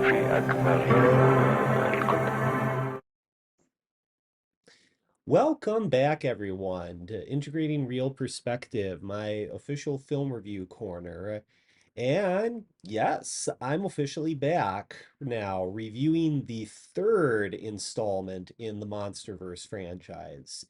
في أكبر الكتب. Welcome back, everyone, to Integrating Real Perspective, my official film review corner. And yes, I'm officially back now, reviewing the third installment in the Monsterverse franchise.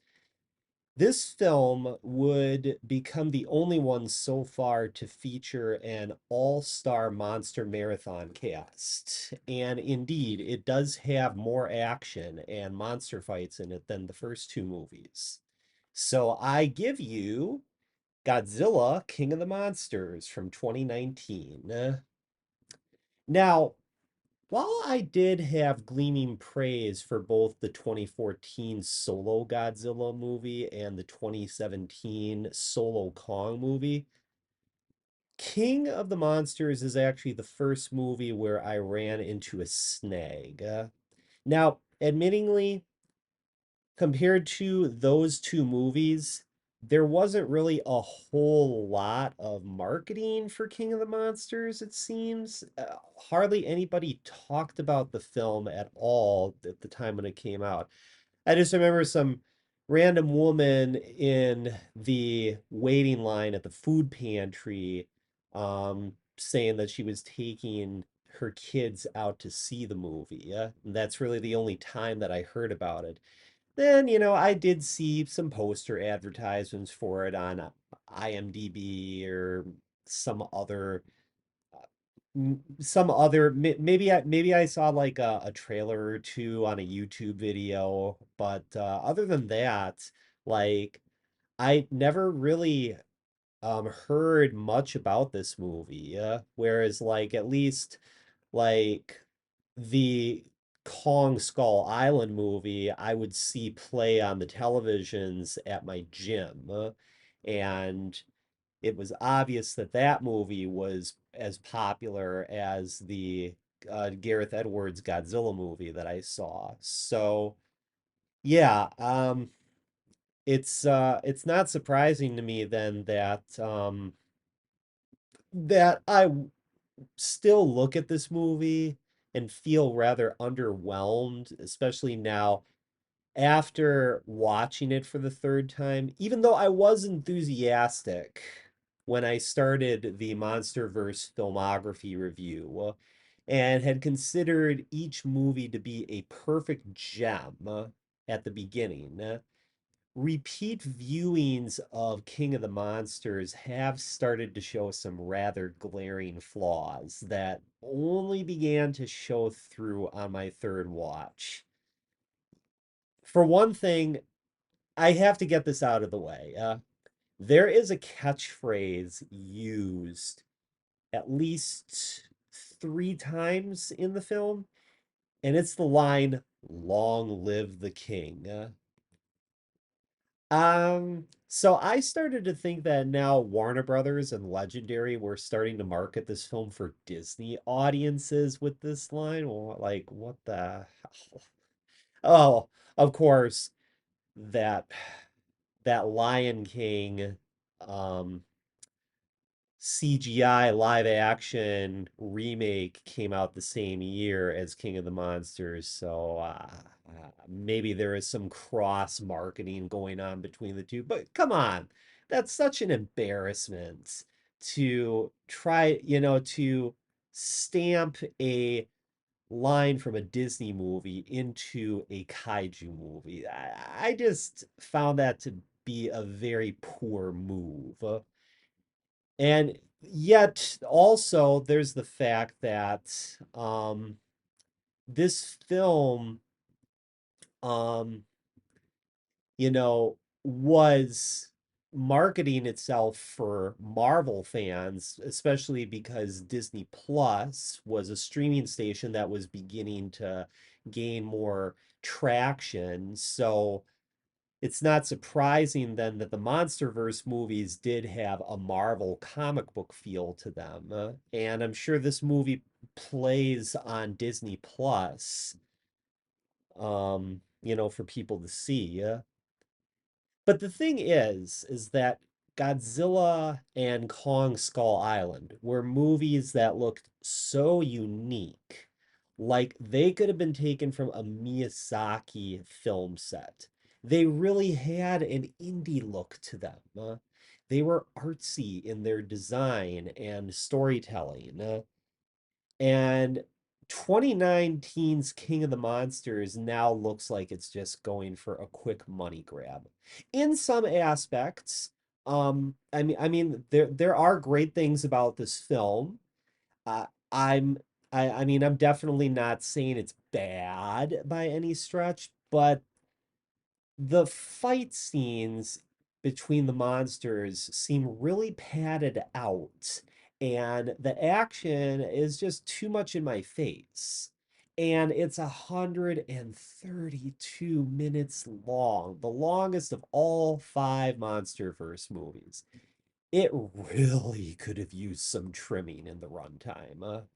This film would become the only one so far to feature an all-star monster marathon cast. And indeed, it does have more action and monster fights in it than the first two movies. So I give you Godzilla, King of the Monsters from 2019. Now, while I did have gleaming praise for both the 2014 solo Godzilla movie and the 2017 solo Kong movie, King of the Monsters is actually the first movie where I ran into a snag. Now, admittingly, compared to those two movies, there wasn't really a whole lot of marketing for King of the Monsters, it seems. Hardly anybody talked about the film at all at the time when it came out. I just remember some random woman in the waiting line at the food pantry saying that she was taking her kids out to see the movie. And that's really the only time that I heard about it. Then, I did see some poster advertisements for it on IMDb or some other maybe I saw like a trailer or two on a YouTube video, but other than that, like I never really heard much about this movie. Whereas like at least like the Kong Skull Island movie, I would see play on the televisions at my gym. And it was obvious that that movie was as popular as the Gareth Edwards Godzilla movie that I saw. So, yeah, it's not surprising to me then that still look at this movie and feel rather underwhelmed, especially now after watching it for the third time, even though I was enthusiastic when I started the Monsterverse filmography review and had considered each movie to be a perfect gem at the beginning. Repeat viewings of King of the Monsters have started to show some rather glaring flaws that only began to show through on my third watch. For one thing, I have to get this out of the way. There is a catchphrase used at least three times in the film, and it's the line, "Long live the king." So I started to think that now Warner Brothers and Legendary were starting to market this film for Disney audiences with this line. Well, like, what the hell? Oh, of course, that that Lion King um CGI live action remake came out the same year as King of the Monsters, so maybe there is some cross marketing going on between the two. But come on, that's such an embarrassment to try, to stamp a line from a Disney movie into a kaiju movie. I just found that to be a very poor move. And yet also there's the fact that this film um was marketing itself for Marvel fans, especially because Disney Plus was a streaming station that was beginning to gain more traction. So it's not surprising then that the Monsterverse movies did have a Marvel comic book feel to them. And I'm sure this movie plays on Disney Plus, for people to see. But the thing is that Godzilla and Kong Skull Island were movies that looked so unique, Like they could have been taken from a Miyazaki film set. They really had an indie look to them. They were artsy in their design and storytelling. And 2019's King of the Monsters now looks like it's just going for a quick money grab. In some aspects, I mean, there are great things about this film. Uh, I'm I mean, I'm definitely not saying it's bad by any stretch, but the fight scenes between the monsters seem really padded out, and the action is just too much in my face. And it's 132 minutes long, the longest of all five Monsterverse movies. It really could have used some trimming in the runtime.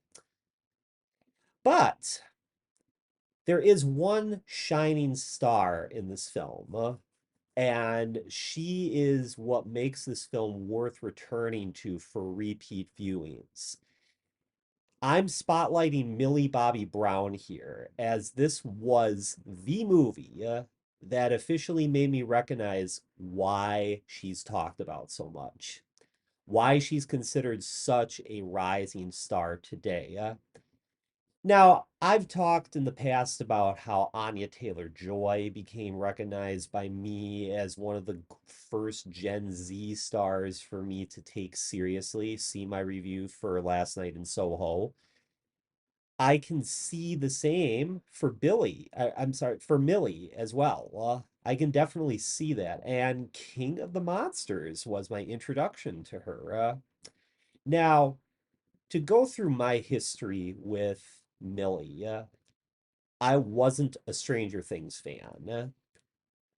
But there is one shining star in this film, and she is what makes this film worth returning to for repeat viewings. I'm spotlighting Millie Bobby Brown here, as this was the movie that officially made me recognize why she's talked about so much, why she's considered such a rising star today. Now, I've talked in the past about how Anya Taylor-Joy became recognized by me as one of the first Gen Z stars for me to take seriously. See my review for Last Night in Soho. I can see the same for I'm sorry, for Millie as well. I can definitely see that. And King of the Monsters was my introduction to her. Now, to go through my history with Millie, I wasn't a Stranger Things fan.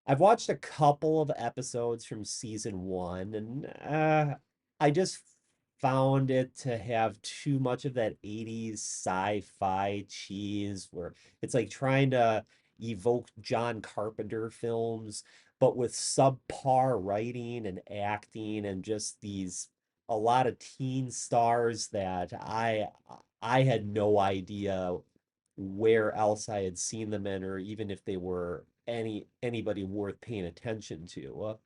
I've watched a couple of episodes from season one, and I just found it to have too much of that 80s sci-fi cheese where it's like trying to evoke John Carpenter films, but with subpar writing and acting and just these a lot of teen stars that I had no idea where else I had seen them in, or even if they were anybody worth paying attention to.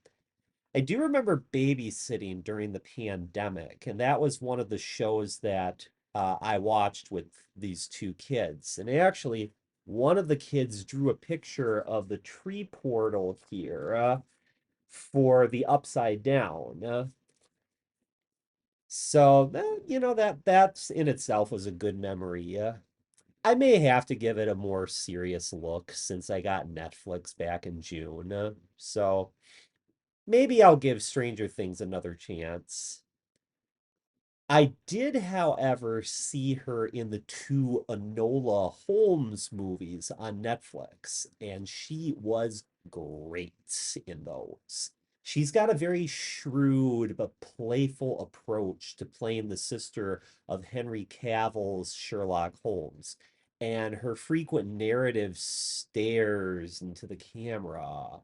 I do remember babysitting during the pandemic, and that was one of the shows that I watched with these two kids. And actually, one of the kids drew a picture of the tree portal here for the Upside Down. So you know that's in itself was a good memory. I may have to give it a more serious look since I got Netflix back in June. So maybe I'll give Stranger Things another chance. I did, however, see her in the two Enola Holmes movies on Netflix, and she was great in those. She's got a very shrewd but playful approach to playing the sister of Henry Cavill's Sherlock Holmes, and her frequent narrative stares into the camera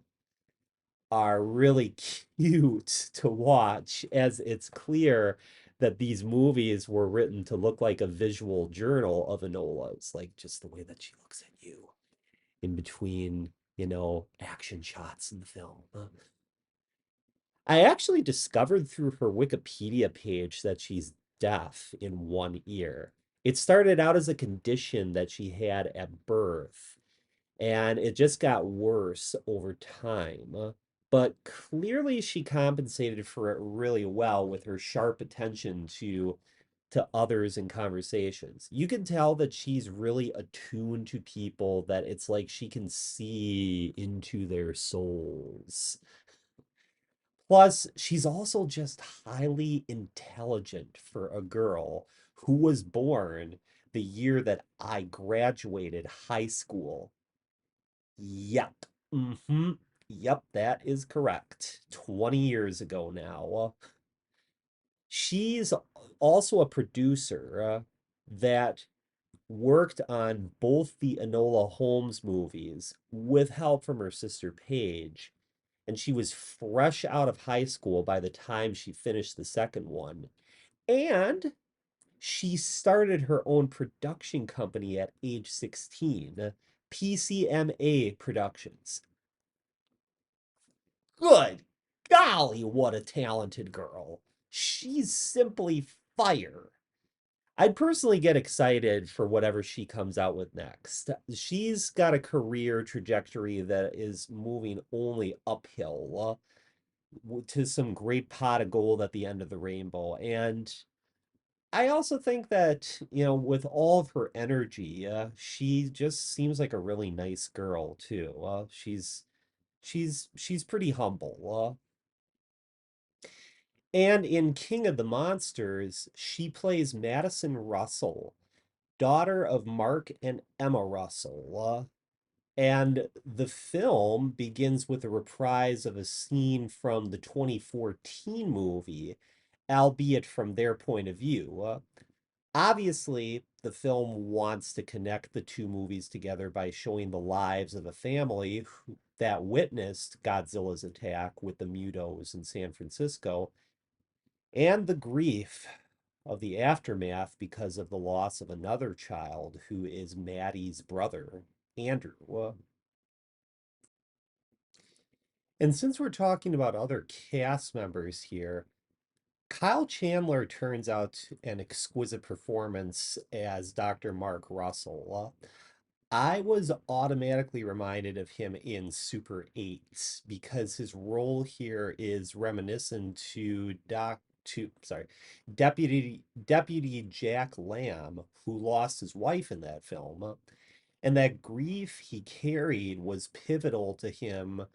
are really cute to watch, as it's clear that these movies were written to look like a visual journal of Enola's, like just the way that she looks at you in between, action shots in the film. I actually discovered through her Wikipedia page that she's deaf in one ear. It started out as a condition that she had at birth, and it just got worse over time. But clearly she compensated for it really well with her sharp attention to others in conversations. You can tell that she's really attuned to people, that it's like she can see into their souls. Plus, she's also just highly intelligent for a girl who was born the year that I graduated high school. Yep. Mm-hmm. Yep, that is correct. 20 years ago now. She's also a producer that worked on both the Enola Holmes movies with help from her sister Paige. And she was fresh out of high school by the time she finished the second one. And She started her own production company at age 16, PCMA Productions. Good golly, what a talented girl. She's simply fire. I'd personally get excited for whatever she comes out with next. She's got a career trajectory that is moving only uphill to some great pot of gold at the end of the rainbow. And I also think that, with all of her energy, she just seems like a really nice girl too. She's pretty humble. And in King of the Monsters, she plays Madison Russell, daughter of Mark and Emma Russell. And the film begins with a reprise of a scene from the 2014 movie, albeit from their point of view. Obviously, the film wants to connect the two movies together by showing the lives of a family that witnessed Godzilla's attack with the Mutos in San Francisco and the grief of the aftermath because of the loss of another child who is Maddie's brother, Andrew. And since we're talking about other cast members here, Kyle Chandler turns out an exquisite performance as Dr. Mark Russell. I was automatically reminded of him in Super 8 because his role here is reminiscent to Deputy Jack Lamb, who lost his wife in that film. And that grief he carried was pivotal to him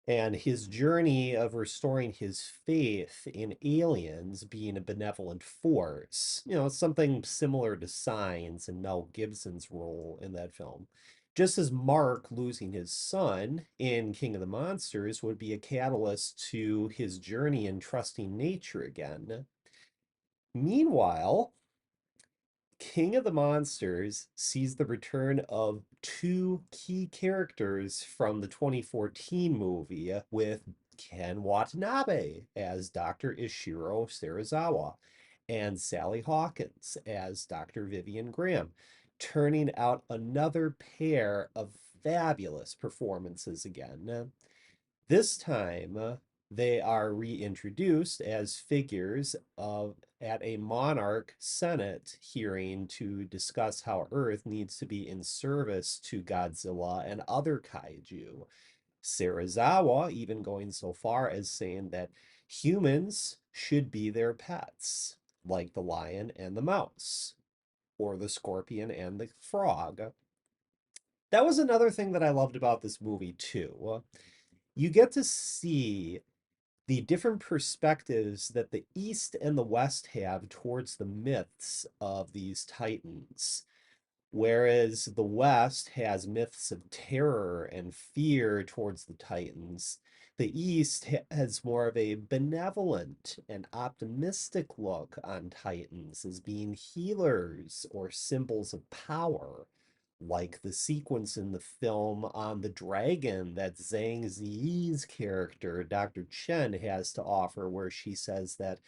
and his journey of restoring his faith in aliens being a benevolent force. Something similar to Signs and Mel Gibson's role in that film. Just as Mark losing his son in King of the Monsters would be a catalyst to his journey in trusting nature again. Meanwhile, King of the Monsters sees the return of two key characters from the 2014 movie with Ken Watanabe as Dr. Ishiro Serizawa and Sally Hawkins as Dr. Vivian Graham, turning out another pair of fabulous performances again. This time, they are reintroduced as figures of at a monarch senate hearing to discuss how Earth needs to be in service to Godzilla and other kaiju. Serizawa even going so far as saying that humans should be their pets, like the lion and the mouse, or the scorpion and the frog. That was another thing that I loved about this movie, too. You get to see the different perspectives that the East and the West have towards the myths of these titans. Whereas the West has myths of terror and fear towards the Titans, the East has more of a benevolent and optimistic look on Titans as being healers or symbols of power, like the sequence in the film on the dragon that Zhang Ziyi's character, Dr. Chen, has to offer, where she says that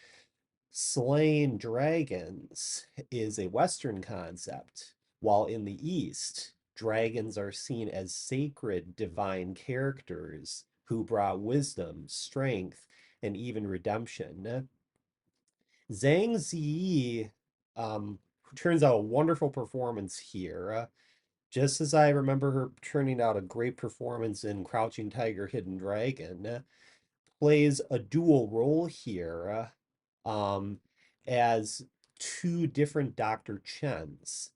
slaying dragons is a Western concept, while in the East, dragons are seen as sacred divine characters who brought wisdom, strength, and even redemption. Zhang Ziyi turns out a wonderful performance here. Just as I remember her turning out a great performance in Crouching Tiger, Hidden Dragon, plays a dual role here as two different Dr. Chens.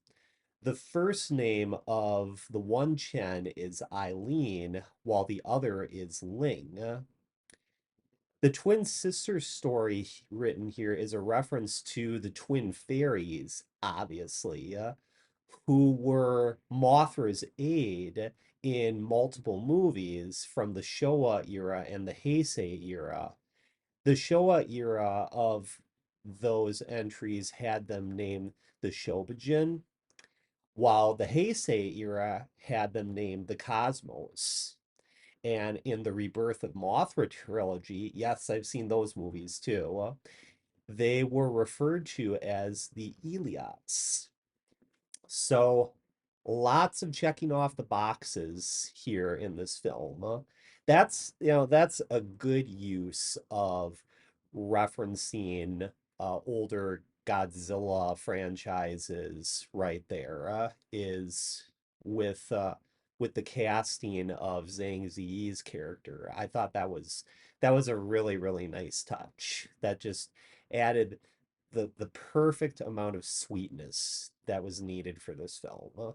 The first name of the one Chen is Eileen, while the other is Ling. The twin sister story written here is a reference to the twin fairies, obviously, who were Mothra's aide in multiple movies from the Showa era and the Heisei era. The Showa era of those entries had them named the Shobijin, while the Heisei era had them named the Cosmos. And in the Rebirth of Mothra trilogy, yes, I've seen those movies too. they were referred to as the Eliats. So lots of checking off the boxes here in this film. That's a good use of referencing older Godzilla franchises right there, is with with the casting of Zhang Ziyi's character. I thought that was a really, really nice touch. That just added the perfect amount of sweetness that was needed for this film.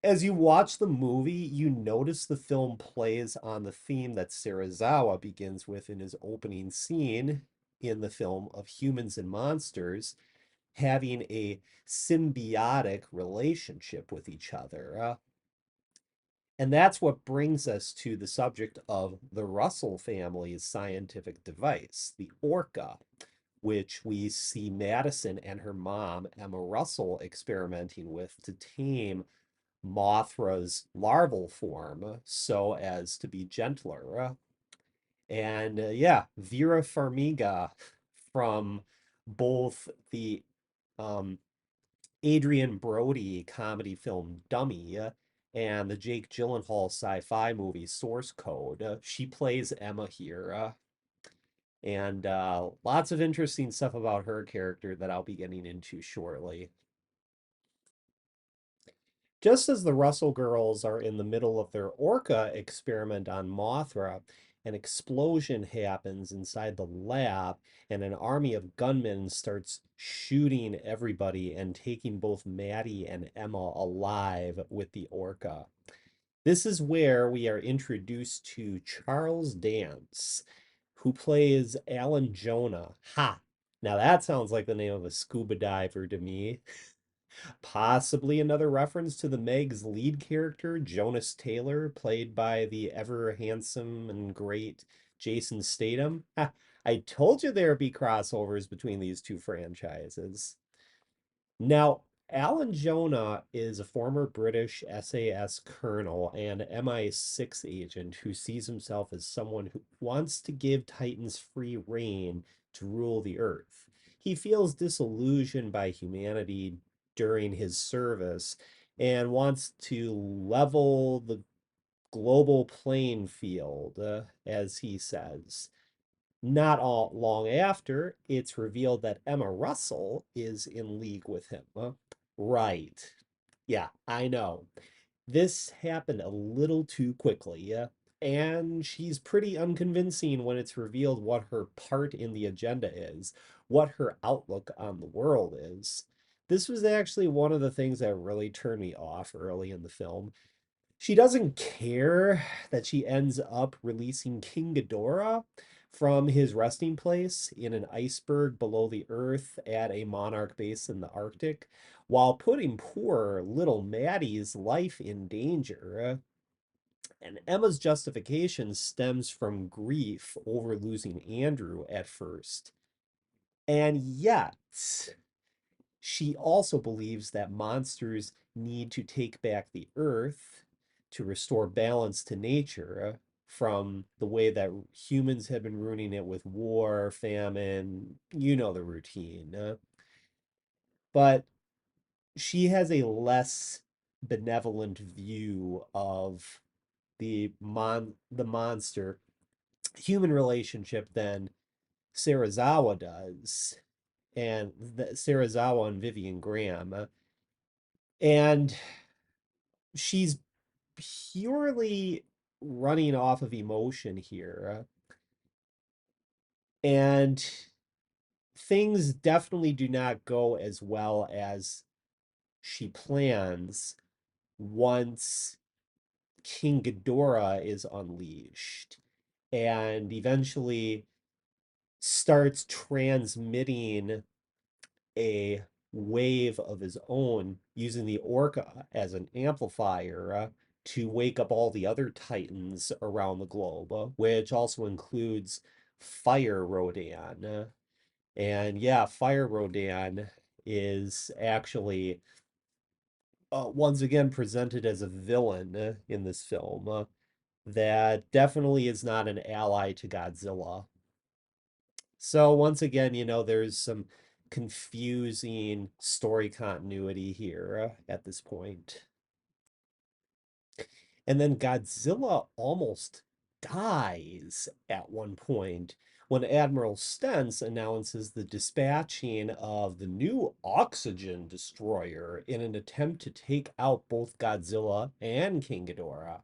As you watch the movie, you notice the film plays on the theme that Serizawa begins with in his opening scene in the film of humans and monsters having a symbiotic relationship with each other. And that's what brings us to the subject of the Russell family's scientific device, the Orca, which we see Madison and her mom, Emma Russell, experimenting with to tame Mothra's larval form so as to be gentler. And yeah, Vera Farmiga from both the um, Adrian Brody comedy film Dummy and the Jake Gyllenhaal sci-fi movie Source Code. She plays Emma here. And lots of interesting stuff about her character that I'll be getting into shortly. Just as the Russell girls are in the middle of their Orca experiment on Mothra, an explosion happens inside the lab, and an army of gunmen starts shooting everybody and taking both Maddie and Emma alive with the Orca. This is where we are introduced to Charles Dance, who plays Alan Jonah. Ha! Now that sounds like the name of a scuba diver to me. Possibly another reference to the Meg's lead character, Jonas Taylor, played by the ever handsome and great Jason Statham. Ha, I told you there'd be crossovers between these two franchises. Now, Alan Jonah is a former British SAS colonel and MI6 agent who sees himself as someone who wants to give Titans free rein to rule the Earth. He feels disillusioned by humanity during his service and wants to level the global playing field, as he says. Not all long after, it's revealed that Emma Russell is in league with him. Right. Yeah, I know. This happened a little too quickly, and she's pretty unconvincing when it's revealed what her part in the agenda is, what her outlook on the world is. This was actually one of the things that really turned me off early in the film. She doesn't care that she ends up releasing King Ghidorah from his resting place in an iceberg below the earth at a monarch base in the Arctic, while putting poor little Maddie's life in danger. And Emma's justification stems from grief over losing Andrew at first. And yet, she also believes that monsters need to take back the earth to restore balance to nature from the way that humans have been ruining it with war, famine, you know the routine. But she has a less benevolent view of the monster human relationship than Serizawa does, and Serizawa and Vivian Graham. And she's purely running off of emotion here. And things definitely do not go as well as she plans once King Ghidorah is unleashed and eventually starts transmitting a wave of his own using the Orca as an amplifier to wake up all the other Titans around the globe, which also includes Fire Rodan. And yeah, Fire Rodan is actually once again presented as a villain in this film that definitely is not an ally to Godzilla. So once again, there's some confusing story continuity here at this point. And then Godzilla almost dies at one point when Admiral Stentz announces the dispatching of the new oxygen destroyer in an attempt to take out both Godzilla and King Ghidorah.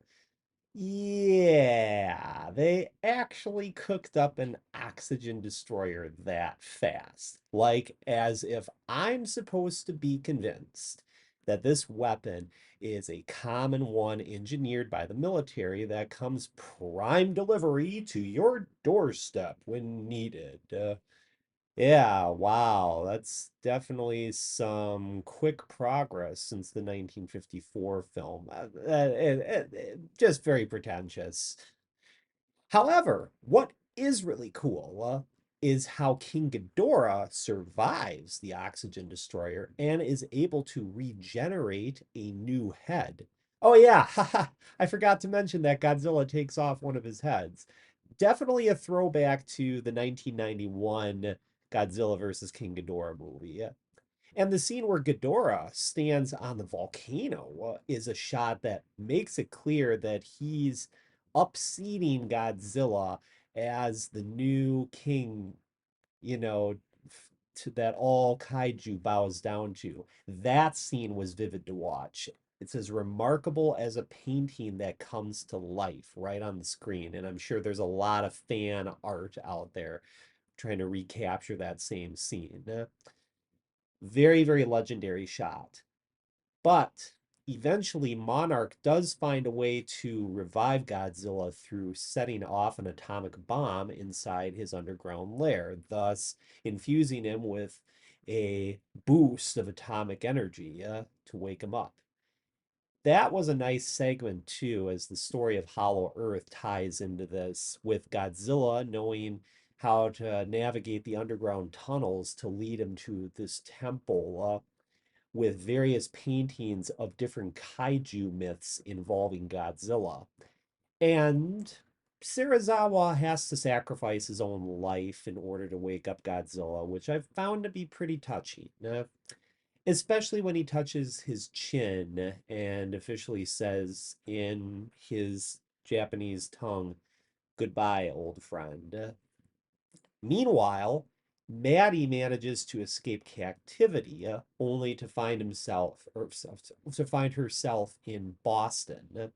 Yeah, they actually cooked up an oxygen destroyer that fast. Like, as if I'm supposed to be convinced that this weapon is a common one engineered by the military that comes prime delivery to your doorstep when needed. Yeah, wow, that's definitely some quick progress since the 1954 film. Just very pretentious. However, what is really cool is how King Ghidorah survives the oxygen destroyer and is able to regenerate a new head. Oh yeah, haha, I forgot to mention that Godzilla takes off one of his heads. Definitely a throwback to the 1991 Godzilla versus King Ghidorah movie. And the scene where Ghidorah stands on the volcano is a shot that makes it clear that he's upseating Godzilla as the new king, you know, that all kaiju bows down to. That scene was vivid to watch. It's as remarkable as a painting that comes to life right on the screen. And I'm sure there's a lot of fan art out there trying to recapture that same scene. Very, very legendary shot. But eventually, Monarch does find a way to revive Godzilla through setting off an atomic bomb inside his underground lair, thus infusing him with a boost of atomic energy to wake him up. That was a nice segment, too, as the story of Hollow Earth ties into this, with Godzilla knowing how to navigate the underground tunnels to lead him to this temple with various paintings of different kaiju myths involving Godzilla. And Serizawa has to sacrifice his own life in order to wake up Godzilla, which I've found to be pretty touching, especially when he touches his chin and officially says in his Japanese tongue, "Goodbye, old friend." Meanwhile, Maddie manages to escape captivity, only to find himself or to find herself in Boston.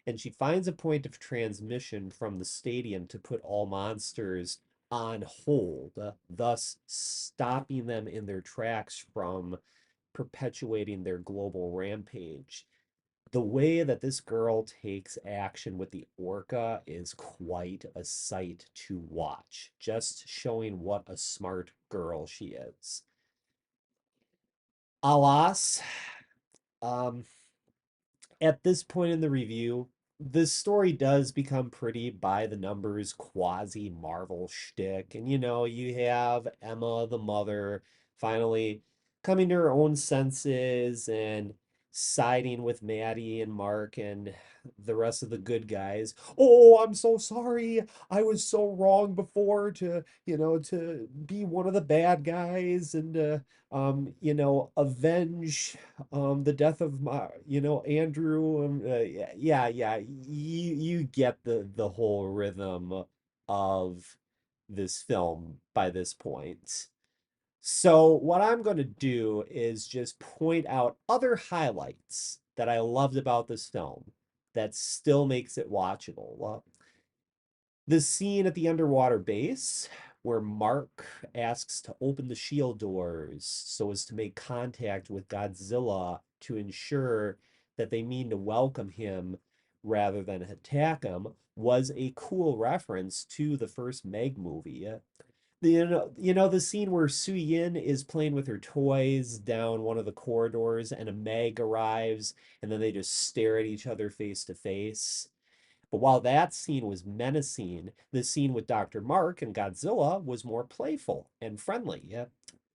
And she finds a point of transmission from the stadium to put all monsters on hold, thus stopping them in their tracks from perpetuating their global rampage. The way that this girl takes action with the orca is quite a sight to watch, just showing what a smart girl she is. Alas, um, at this point in the review, this story does become pretty by the numbers quasi Marvel shtick. And you have Emma, the mother, finally coming to her own senses and siding with Maddie and Mark and the rest of the good guys. Oh, I'm so sorry. I was so wrong before to be one of the bad guys and avenge the death of Andrew. Yeah, you get the whole rhythm of this film by this point. So what I'm going to do is just point out other highlights that I loved about this film that still makes it watchable. The scene at the underwater base where Mark asks to open the shield doors so as to make contact with Godzilla to ensure that they mean to welcome him rather than attack him was a cool reference to the first Meg movie. The scene where Su Yin is playing with her toys down one of the corridors and a Meg arrives and then they just stare at each other face to face. But while that scene was menacing, the scene with Dr. Mark and Godzilla was more playful and friendly. Yeah.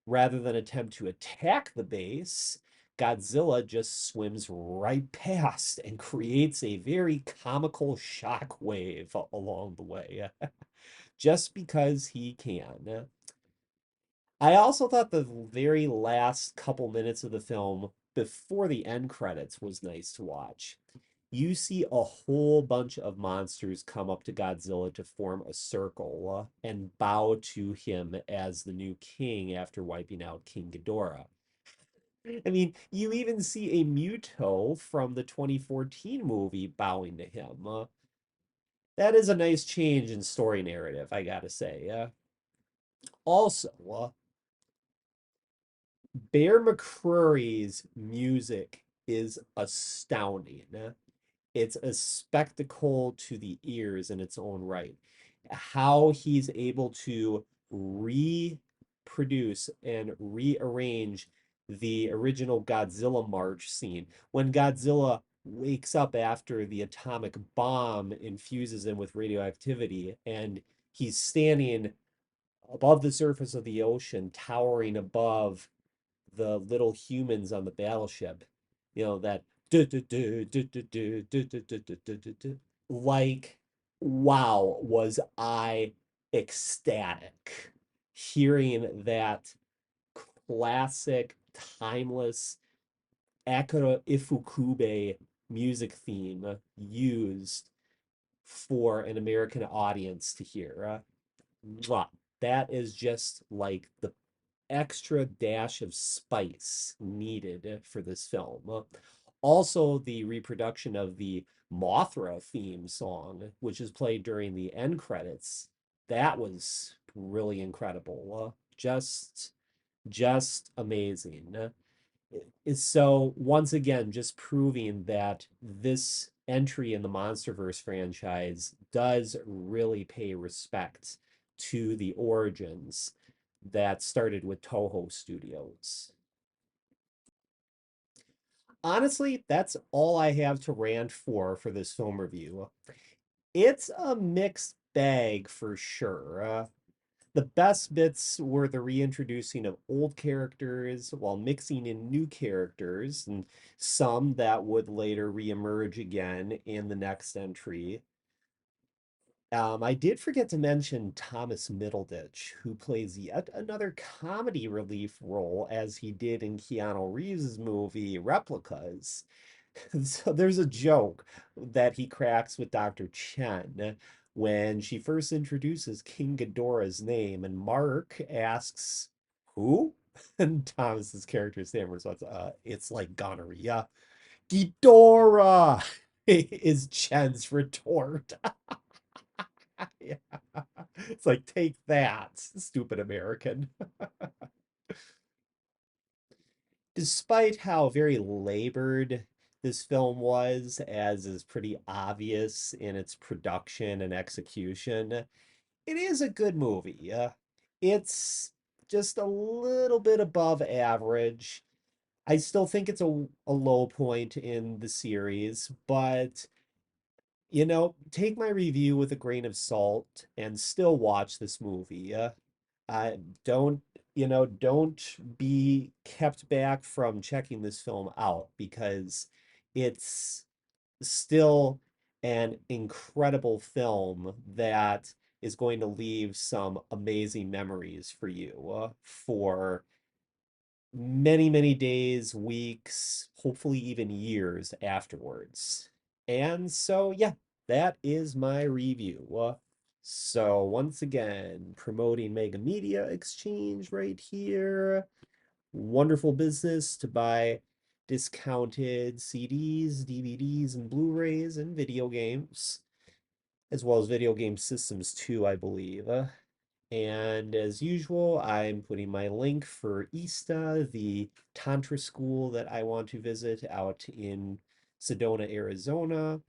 Rather than attempt to attack the base, Godzilla just swims right past and creates a very comical shock wave along the way, just because he can. I also thought the very last couple minutes of the film before the end credits was nice to watch. You see a whole bunch of monsters come up to Godzilla to form a circle and bow to him as the new king after wiping out King Ghidorah. I mean, you even see a Muto from the 2014 movie bowing to him. That is a nice change in story narrative, I gotta say. Also, Bear McCreary's music is astounding. It's a spectacle to the ears in its own right. How he's able to reproduce and rearrange the original Godzilla March scene. When Godzilla wakes up after the atomic bomb infuses him with radioactivity and he's standing above the surface of the ocean, towering above the little humans on the battleship, that like, wow, was I ecstatic hearing that classic, timeless Akira Ifukube music theme used for an American audience to hear. Mwah. That is just like the extra dash of spice needed for this film. Also, the reproduction of the Mothra theme song, which is played during the end credits, that was really incredible. Just amazing. So once again, just proving that this entry in the Monsterverse franchise does really pay respect to the origins that started with Toho Studios. Honestly, that's all I have to rant for this film review. It's a mixed bag for sure. The best bits were the reintroducing of old characters while mixing in new characters, and some that would later reemerge again in the next entry. I did forget to mention Thomas Middleditch, who plays yet another comedy relief role as he did in Keanu Reeves' movie Replicas. So there's a joke that he cracks with Dr. Chen when she first introduces King Ghidorah's name, and Mark asks, "Who?" And Thomas's character stammers, "It's like gonorrhea." Ghidorah is Chen's retort. Yeah. It's like, take that, stupid American. Despite how very labored this film was, as is pretty obvious in its production and execution, it is a good movie. It's just a little bit above average. I still think it's a low point in the series, but take my review with a grain of salt and still watch this movie. I don't, don't be kept back from checking this film out because it's still an incredible film that is going to leave some amazing memories for you for many, many days, weeks, hopefully even years afterwards. And so, yeah, that is my review. So, once again, promoting Mega Media Exchange right here. Wonderful business to buy discounted CDs, DVDs, and Blu-rays and video games, as well as video game systems too, I believe. And as usual, I'm putting my link for ISTA, the Tantra school that I want to visit out in Sedona, Arizona.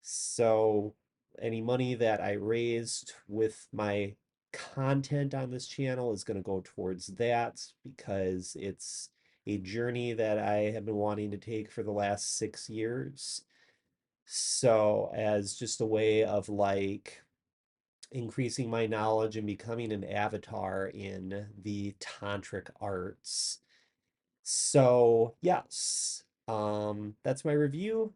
So any money that I raised with my content on this channel is going to go towards that because it's a journey that I have been wanting to take for the last 6 years. So as just a way of like increasing my knowledge and becoming an avatar in the tantric arts. So, yes, that's my review.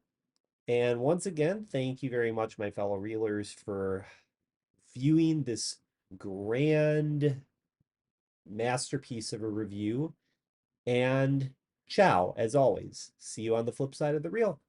And once again, thank you very much, my fellow reelers, for viewing this grand masterpiece of a review. And ciao, as always. See you on the flip side of the reel.